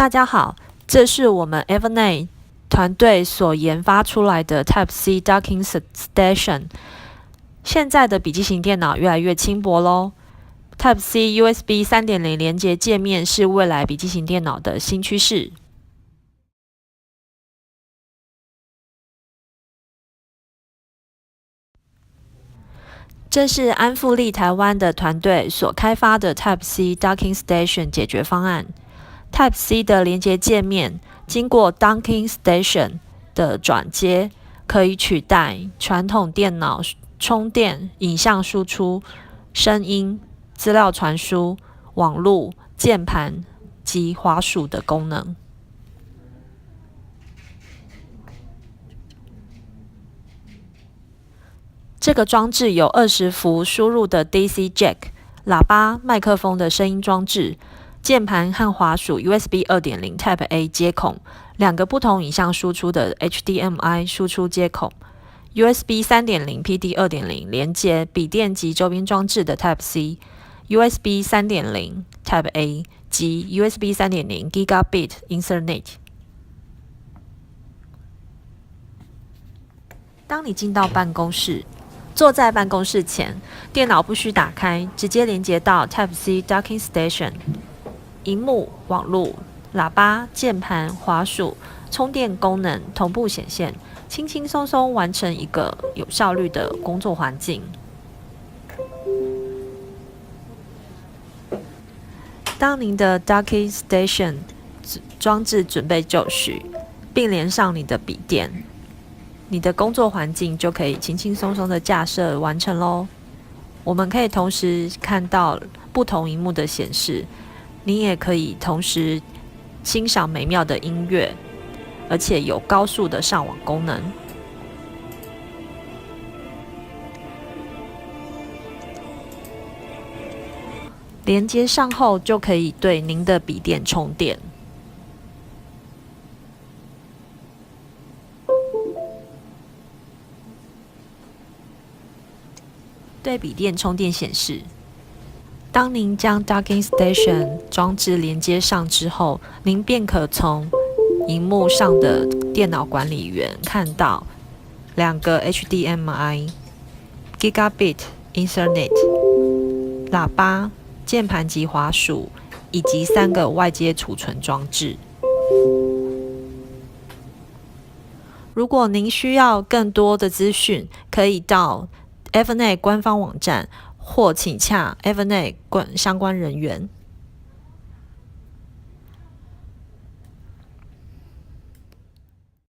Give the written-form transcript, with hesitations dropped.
大家好，这是我们 Avnet 团队所研发出来的 Type-C Docking Station。现在的笔记型电脑越来越轻薄咯。Type-C USB 3.0 连接界面是未来笔记型电脑的新趋势。这是安富利台湾的团队所开发的 Type-C Docking Station 解决方案。Type-C 的连接界面经过 Docking Station 的转接，可以取代传统电脑充电、影像输出、声音、资料传输、网路、键盘及滑鼠的功能。这个装置有20伏输入的 DC Jack、喇叭、麦克风的声音装置。键盘和滑鼠 USB 2.0 Type-A 接孔，2个不同影像输出的 HDMI 输出接孔 ，USB 3.0 PD 2.0 连接笔电及周边装置的 Type-C， USB 3.0 Type-A 及 USB 3.0 Gigabit Ethernet。当你进到办公室，坐在办公室前，电脑不需打开，直接连接到 Type-C Docking Station。萤幕、网路、喇叭、键盘、滑鼠、充电功能同步显现，轻轻松松完成一个有效率的工作环境。当您的 Docking Station 装置准备就绪，并连上你的笔电，你的工作环境就可以轻轻松松的架设完成咯。我们可以同时看到不同萤幕的显示。你也可以同时欣赏美妙的音乐，而且有高速的上网功能。连接上后，就可以对您的笔电充电。对笔电充电显示。当您将 Docking Station 装置连接上之后，您便可从萤幕上的电脑管理员看到2个 HDMI、Gigabit Ethernet、喇叭、键盘及滑鼠，以及3个外接储存装置。如果您需要更多的资讯，可以到 Avnet 官方网站或请洽 Avnet 相关人员。